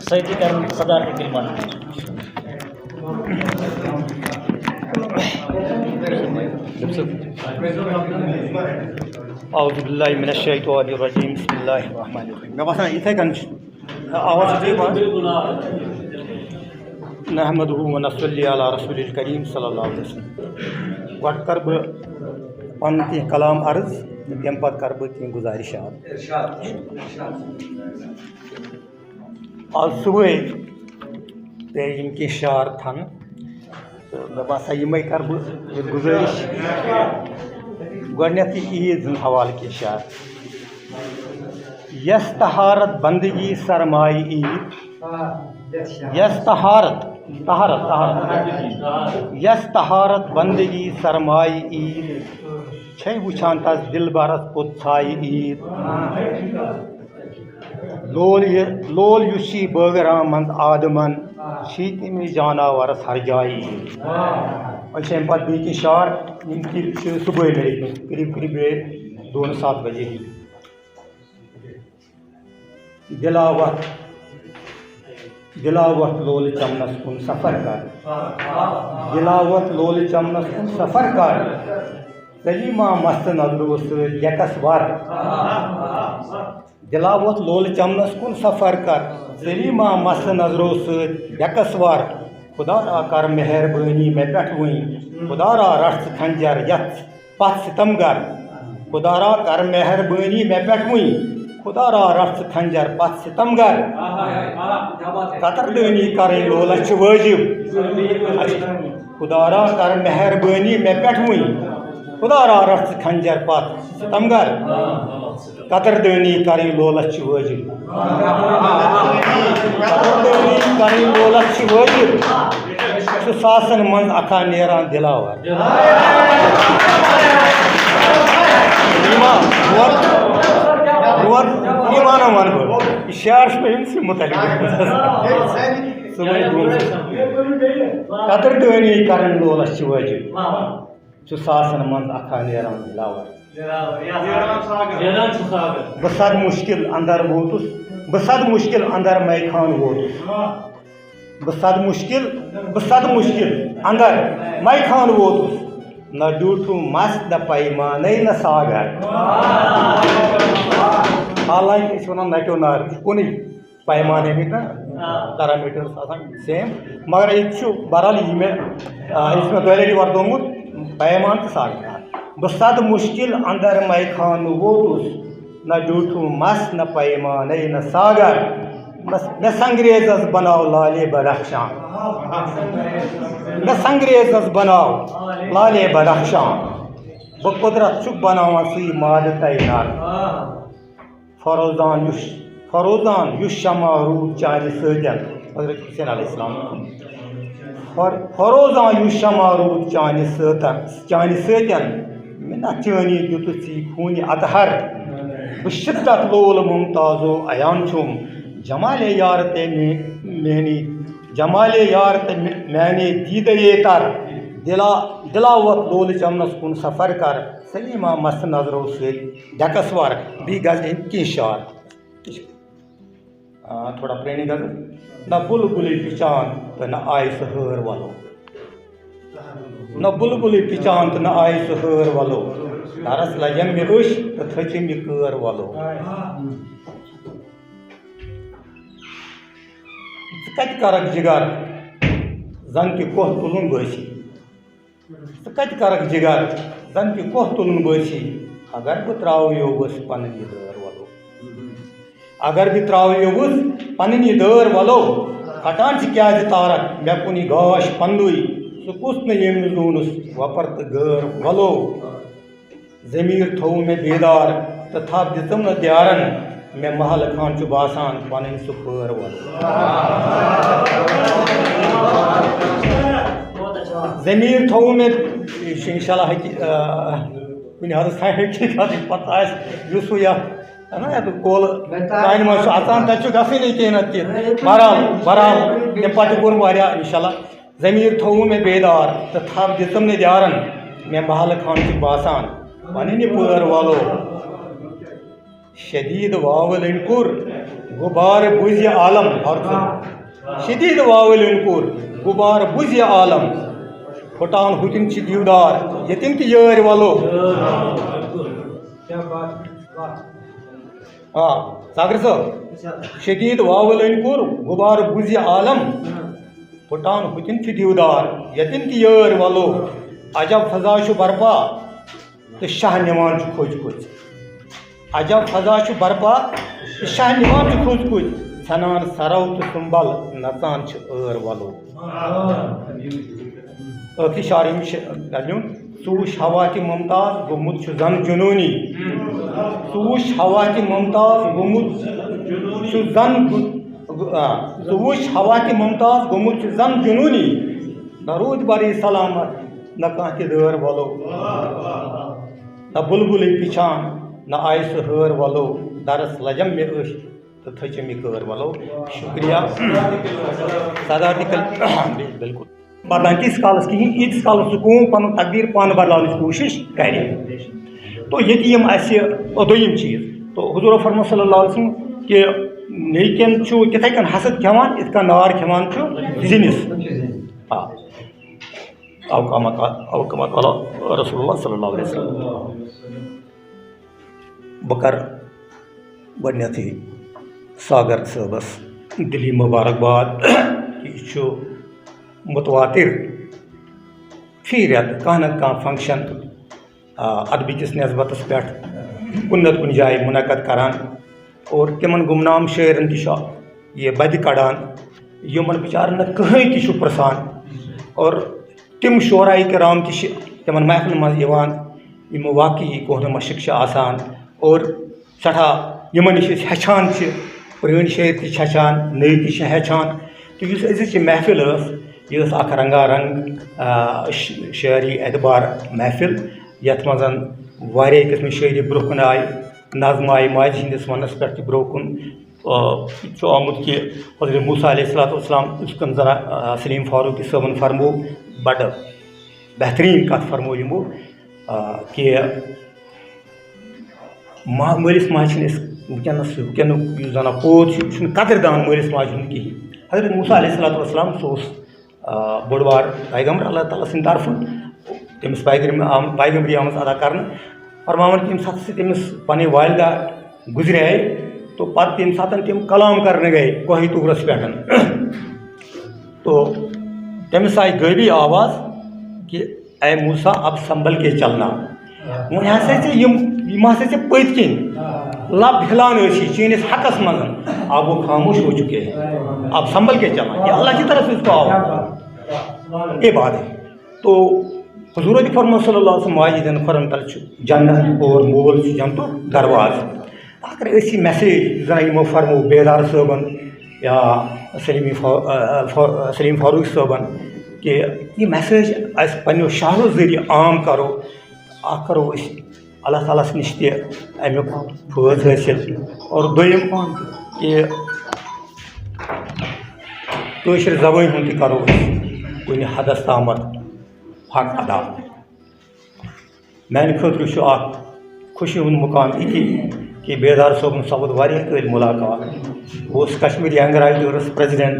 سۭتی کرن صدارت کلمات اعوذ باللہ من الشیطان الرجیم بسم اللہ الرحمن الرحیم میں باسان یتھے کن آواز ٹھیک نحمدہ ونصلی علی رسول الکریم صلی اللہ علیہ وسلم گۄڈٕ کر بہٕ پنُن کینٛہہ کلام عرض تہٕ تمہِ پتہٕ کر بہٕ کینٛہہ گُزٲرِشات آز صُبحٲے پیٚیہِ یِم کینٛہہ شعر تھنہٕ تہٕ مےٚ باسان یِمے کر بہٕ گُزٲرِش گۄڈنیٚتھٕے عیٖد ہُنٛد حوالہٕ کینٛہہ شعر یس طہارت بندگی سرمایہ عید یس طہارت یس طہارت بندگی سرمایہ عید چھے وٕچھان تس دل برس پوٚت ژھایہِ عید لول یُس چھی بٲگراون منٛز آدمن چھی تٔمِس جاناوارس ہر جایہِ عید وۄنۍ چھِ اَمہِ پتہٕ بیٚیہِ کینٛہہ شعر یِم چھِ صُبحٲے مےٚ لیکھمٕتۍ قریٖب قریٖب گٔے 2-7 بجے ہی دلاوت لول چمنس کن سفر کر دلاوت لول چمنس کن سفر کر سلیمہ مست نظرو سۭتۍ یکس ور دلاوت لول چمنس کن سفر کر سلیمہ مست نظرو سۭتۍ یکس ور خدا را کر مہربٲنی مےٚ پٮ۪ٹھ وٕنۍ خدا را رٹھ ژٕ کھنجر یتھ پتھ ستمگر خدا را کر مہربٲنی مےٚ پٮ۪ٹھ وٕنۍ خدا را رٹھ ژٕ کھنجر پتھ ستمگر قطردٲنی کرٕنۍ لولس چھِ وٲجب خدا را کر مہربٲنی مےٚ پٮ۪ٹھ وٕنۍ خدا را رٹھ ژٕ کھنجر پتھ ستمگر قطردٲنی کرٕنۍ لولس چھِ وٲجب قطردٲنی کرٕنۍ لولس چھِ وٲجب چھُ ساسن منٛز اکھا نیران دلاور ایمانم ون بہٕ یہِ شعر چھُ مےٚ أمسٕے مُتعلق قطردٲنی کرٕنۍ لولس چھِ وٲجب چھُ ساسن منٛز اکھا نیران دلاور بہٕ صد مُشکل اندر ووتُس بہٕ صد مُشکل اندر میخان ووتُس بہٕ صد مُشکل اندر میخان ووتُس نہ ڈیوٗٹھُم مس نہ پیمانے نہ ساگر حالانکہ أسۍ چھِ وَنان نَٹیو نار یہِ چھُ کُنُے پیمانے ہٕنٛدۍ نہ پیرامیٖٹٲرٕس آسان سیم مگر ییٚتہِ چھُ بہرحال یہِ مےٚ یہِ چھُ مےٚ 2 لٹہِ وۄپدومُت پیمان تہٕ ساگر بہٕ صد مُشکل اندر میخان ووتُس نہ ڈیوٗٹھُم مس نہ پیمانے نہ ساگر مےٚ سنگریزس بناو لالے بدخشان مےٚ سنگریزس بناو لالے بدخشان بہٕ قُدرت چھُکھ بناوان سُے مادٕ تعینات فروزان یُس شمع روٗد چانہِ سۭتۍ حضرت حُسین علیہ السلام فروزان یُس شمع روٗد چانہِ سۭتۍ مِنت چٲنی دِتُتھ ژی خوٗنہِ اطہر بہٕ شِدت لول ممتازو عیان چھُم جمالے یار تے میانے دیدے تر دلاوت لول چمنس کن سفر کر سلیمہ مست نظرو سۭتۍ ڈیکس ور بیٚیہِ غزلہِ ہٕنٛدۍ کینٛہہ شعر تھوڑا پرٛٲنی غزل نہ بُلبُلٕے پِچان تہٕ نہ آیہِ سُہ ہٲر وَلو نہ بُلبُلٕے پِچان تہٕ نہ آیہِ سُہ ہٲر وَلو نرس لجم مےٚ أچھ تہٕ تھٔچِم یہِ کٲر وَلو ژٕ کتہِ کرکھ جِگر زن کہِ کوہ تُلُن بٲسی ژٕ کتہِ کرکھ جِگر زن کہِ کوہ تُلُن بٲسی اگر بہٕ ترٛاویووُس پنٕنۍ یہِ دٲر وَلو اگر بہٕ ترٛاویووُس پنٕنۍ یہِ دٲر وَلو کھٹان چھِ کیٛازِ تارک مےٚ کُن یہِ گاش پنٛدُے سُہ کُس نہٕ ییٚمۍ نہٕ زونُس وۄپر تہٕ غٲر وَلو ضمیٖر تھوٚو مےٚ بیدار تہٕ تھپھ دِژٕم نہٕ دیارن مےٚ محلہٕ خان چھُ باسان پنٕنۍ سُہ پٲر وَلو ضمیٖر تھوٚو مےٚ یہِ چھُ اِنشاء اللہ ہیٚکہِ کُنہِ حدس تام ہیٚکہِ پتہٕ آسہِ یُس ہُہ یتھ یَتھ کولہٕ کانہِ منٛز چھُ اژان تتہِ چھُ گژھٲنی کینٛہہ نتہٕ کینٛہہ بہرحال تمہِ پتہٕ کوٚر واریاہ اِنشاء اللہ ضمیٖر تھوٚو مےٚ بیدار تہٕ تھپھ دِژٕم نہٕ دیارن میں محل خان چھ باسان پننہ پور والو شدید واول انکور غبار بوزی عالم شدید واول انکور غبار بوزی عالم پھٹان ہوتن چھ دیودار یتن تہ یار والو ساگر صاحب شدید واول انکور غبار بوزی عالم پھٹان ہوتن چھ دیودار یتن تہ یار والو عجب فضا چھ برپا تو شاہ نمان چھ کھوج کھوج عجب فضا چھ برپا تو شاہ نمان چھ کھوج کھوج ژھنان سرو تو سنبل نژان چھ ٲر ولو ٲخری شعر ییٚمِس چھِ لیٚکھنومُت ژٕ وٕچھ ہوا تہِ ممتاز گوٚمُت چھُ زن جنوٗنی ژٕ وٕچھ ہوا تہِ ممتاز گوٚمُت چھُ زن ژٕ وٕچھ ہوا تہِ ممتاز گوٚمُت چھُ زن جنوٗنی نہ روٗد بری سلامت نہ کانٛہہ تہِ دٲر وَلو نہ بُلبُلٕے پِچھان نہ آیہِ سُہ ہٲر وَلو درس لجم مےٚ أچھ تہٕ تھٔچم یہِ کٲر وَلو شُکریہ صدارتی بالکل بدلان تیٖتِس کالس کِہیٖنۍ ییٖتِس کالس سُہ قوم پنُن تقدیٖر پانہٕ بدلاونٕچ کوٗشش کرِ تو ییٚتہِ یِم اَسہِ دوٚیِم چیٖز تو حضوٗر فرمو صلی اللہ علیہ وسلم کہِ نیکٮ۪ن چھُ تِتھَے کٔنۍ حسد کھٮ۪وان یِتھ کٔنۍ نار کھٮ۪وان چھُ زِنِس اوکما قال رسول اللہ صلی اللہ علیہ وسلم بہٕ کَرٕ گۄڈنٮ۪تھٕے ساگر صٲبس دِلی مُبارکباد کہِ یہِ چھُ متواتر فی رٮ۪تہٕ کانٛہہ نتہٕ کانٛہہ فنٛکشن ادبہٕ کِس نٮ۪سبتس پٮ۪ٹھ کُنہِ نتہٕ کُنہِ جایہِ مُنعقد کران اور تِمن گمنام شٲعرن تہِ چھُ یہِ بدِ کڑان یِمن بِچارن نہٕ کٕہٕنۍ تہِ چھُ پرٛژھان اور تِم شعراے کرام تہِ چھِ تِمن محفلن منٛز یِوان یِم واقعی کوہنہٕ مشق چھِ آسان اور سٮ۪ٹھاہ یِمن نِش أسۍ ہیٚچھان چھِ پرٛٲنۍ شٲعر تہِ چھِ ہیٚچھان نٔوۍ تہِ چھِ ہیٚچھان تہٕ یُس أزِچ یہِ محفل ٲس یہِ ٲس اکھ رنگا رنگ شعری اعتبار محفل یتھ منٛز واریاہ قٕسمٕچ شٲعری برونٛہہ کُن آیہِ نظم آیہِ ماجہِ ہِنٛدِس وننس پٮ۪ٹھ تہِ برونٛہہ کُن یہِ چھُ آمُت کہِ حضرت موسیٰ علیہ الصلوٰتُ والسلام یِتھ کٔنۍ زن سلیٖم فاروقی صٲبن فرموو بڑٕ بہتریٖن کتھ فرموو یِمو کہِ مٲلِس ماجہِ چھِنہٕ أسۍ وٕنکیٚنُک یُس زن پوت چھُ یہِ چھُنہٕ قدٕردان مٲلِس ماجہِ ہُنٛد کِہیٖنۍ حضرت موسیٰ علیہ الصلوٰتُ والسلام سُہ اوس بوٚڑ بار پیغمبر اللہ تعالیٰ سٕنٛدِ طرفہٕ تٔمِس پیغمبری آمٕژ ادا کرنہٕ فرماوان کہِ ییٚمہِ ساتہٕ ہسا تٔمِس پنٕنۍ والدہ گُزرے تو پتہٕ ییٚمہِ ساتہٕ تِم کلام کرنہٕ گٔے کوہِ طورس پٮ۪ٹھ تو تٔمِس آیہِ غٲبی آواز کہِ اے موسیٰ اب سنبھل کے چلنا وۄنۍ ہسا ژےٚ یِم ہسا ژےٚ پٔتۍ کِنۍ لب ہِلان ٲسی چٲنِس حقس منٛز اب وہ خاموش ہو چُکے ہیں اب سنبھل کے چلنا یہ اللہ کی طرف سے اس کو آواز یہ بات ہے تو حضور فرمو صلی اللہ علیہ وسلم واجدین خۄرن تل چھُ جنت اور مول چھُ جنتُک درواز اگر أسۍ یہِ میسیج زن یِمو فرمو بیدار صٲبن یا سلیٖم فاروقی صٲبن کہ یہ میسیج أسۍ پنٛنیو شعرو ذٔریعہٕ عام کرو اکھ کرو أسۍ اللہ تعالیٰ ہس نِش تہِ امیُک فٲض حٲصِل اور دوٚیِم کہِ کٲشِر زبٲنۍ ہُنٛد تہِ کرو أسۍ کُنہِ حدس تامتھ حق ادا میانہِ خٲطرٕ چھُ اکھ خوشی ہُنٛد مُقام یہِ کہِ بیدار صٲبُن سپُد واریاہ کٲلۍ مُلاقات بہٕ اوسُس کشمیٖر ینگ رایٹٲرٕس پریزِڈنٹ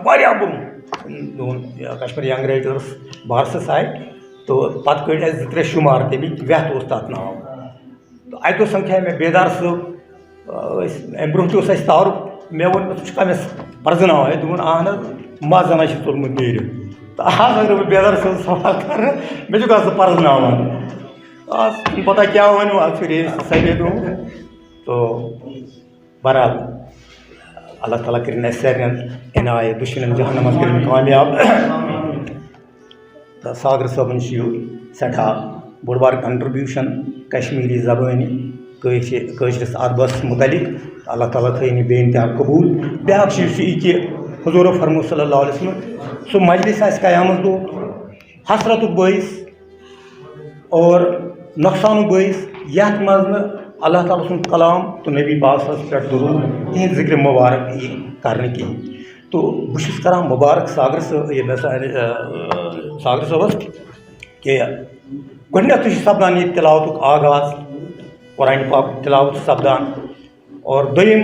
واریاہ برونٛہہ کشمیٖر ینگ رایٹٲرٕس بارسس آیہِ تو پتہٕ کٔڑۍ اَسہِ 2-3 شُمار تَمِکۍ وٮ۪تھ اوس تَتھ ناو تہٕ اَتہِ اوس سمکھے مےٚ بیدار صٲب أسۍ اَمہِ برونٛہہ تہِ اوس اَسہِ تعارُف مےٚ ووٚن ژٕ چھُکھا مےٚ پرٛزناوان ہے دوٚپُن اہن حظ مَزٕ زَنہ چھِ تُلمُت نیٖرِتھ تہٕ آز اگر بہٕ بیدار صٲب سوال کَرٕ مےٚ چھُکھا ژٕ پرٛزناوان آز چھُنہٕ پتہ کیٛاہ وَنو آز چھُ ریس ثٲبت گوٚمُت تو بہرحال اللہ تعالیٰ کٔرِنۍ اَسہِ سارنٕے عنایت دُشمنن جہنمس کٔرِنۍ کامیاب تہٕ ساگر صٲبن چھُ یہِ سٮ۪ٹھاہ بوٚڑ بار کنٹربیوٗشن کشمیٖری زبٲنۍ کٲشرِس ادبس متعلق اللہ تعالیٰ تھٲیِن یہِ بے انتہا قبوٗل بیٛاکھ چیٖز چھُ یہِ کہِ حضوٗر فرمو صلی اللہ علیہ وسلم سُہ مجلس آسہِ قیامت دۄہ حسرتُک بٲعث اور نۄقصانُک بٲعث یتھ منٛز نہٕ اللہ تعالیٰ سُنٛد کلام تہٕ نبی پاک صلی اللہ علیہ وسلم پٮ۪ٹھ درود تِہنٛدِ ذِکرِ مُبارک یی کرنہٕ کِہیٖنۍ تو بہٕ چھُس کران مُبارک ساگر صٲبس کہ گۄڈنٮ۪تھٕے چھُ سپدان ییٚتہِ تِلاوتُک آغاز قرآنہِ پاک تِلاوت سپدان اور دوٚیِم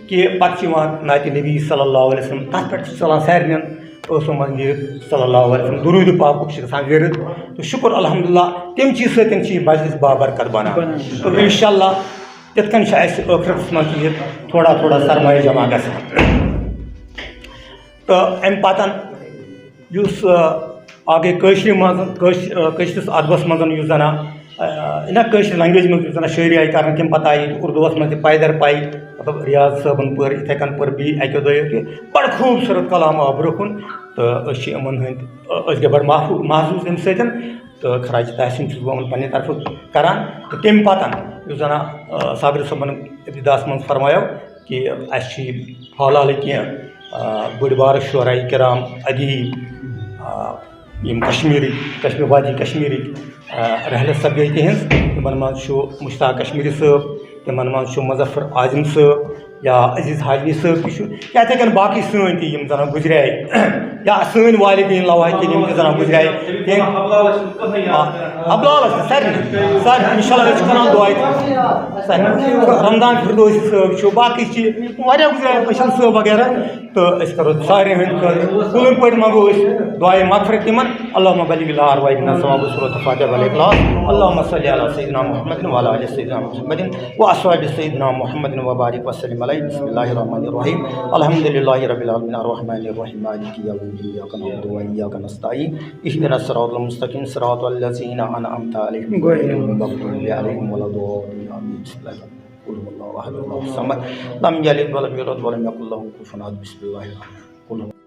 کہِ پَتہٕ چھِ یِوان نعتِ نبی صلی اللہ علیہ وسلم تَتھ پٮ۪ٹھ چھِ ژَلان سارنٕیَن ٲسو منٛز نیٖرِتھ صلی اللہ علیہ وسلم درود پاکُک چھِ گژھان وِرد تہٕ شُکر الحمدللہ تَمہِ چیٖز سۭتۍ چھِ یہِ مجلس بابرکت بنان تہٕ اِنشاء اللہ تِتھ کٔنۍ چھِ اَسہِ ٲخرَتَس منٛز تہِ ییٚتہِ تھوڑا تھوڑا سرمایہِ جمع گژھان تہٕ اَمہِ پَتہٕ یُس اَکھ گٔے کٲشرِ منٛز کٲشرِس اَدبَس منٛز یُس زَن نہ کٲشِر لنٛگویج منٛز یُس زَن شٲعری آیہِ کَرنہٕ تَمہِ پَتہٕ آیہِ ییٚتہِ اُردوٗوَس منٛز تہِ پَے در پَے مطلب ریاض صٲبَن پٔر یِتھَے کٔنۍ پٔر بیٚیہِ اَکہِ دۄیو کہِ بَڑٕ خوٗبصوٗرت کلام آو برونٛہہ کُن تہٕ أسۍ چھِ یِمَن ہٕنٛدۍ أسۍ گٔے بَڑٕ محظوٗظ اَمہِ سۭتۍ تہٕ خراج تحسیٖن چھُس بہٕ یِمَن پنٛنہِ طرفہٕ کَران تہٕ تَمہِ پَتہٕ یُس زَن صابرِ صٲبَن ابتداہَس منٛز فرمایو کہِ اَسہِ چھِ حالحالٕے کینٛہہ بٔڑۍ بارٕ شعراے کِرام ادیٖب یِم کشمیٖر وادی کشمیٖرٕکۍ رحلت سبزے تِہِنٛز تِمَن منٛز چھُ مُشتاق کشمیٖری صٲب تِمَن منٛز چھُ مظفر عاظم صٲب یا عزیٖز حاجنی صٲب تہِ چھُ یا یِتھَے کٔنۍ باقٕے سٲنۍ تہِ یِم زَن گُزریے یا سٲنۍ والدیٖن لواحقیٖن یِم تہِ زَن گُزریے ابلالَس تہِ سارنٕے اِنشاء اللہ أسۍ چھِ کَران دُعا سارنٕے رمضان فردوسی صٲب چھُ باقٕے چھِ واریاہ گُزریے بشیر صٲب وغیرہ تہٕ أسۍ کَرو سارنٕے ہٕنٛدۍ خٲطرٕ کُلٮ۪ن پٲٹھۍ منٛگو أسۍ دُعایے مغفرت تِمن اللہُمہ بلغ الارواحنا ثواب سورۃ الفاتحہ والاخلاص اللہُمہ صلی علی سیدنا محمد وعلی آل سیدنا محمد واصحاب سیدنا محمد وبارک وسلم علیہ بسم اللہ الرحمن الرحیم الحمد للہ رب العالمین الرحمن الرحیم مالک یوم الدین ایاک نعبد وایاک نستعین اهدنا الصراط المستقیم صراط الذین انعمت علیہم غیر المغضوب علیہم ولا الضالین آمین بسم اللہ قل هو اللہ احد اللہ الصمد لم یلد ولم یولد ولم یکن لہ کفوا احد بسم اللہ الرحمن الرحیم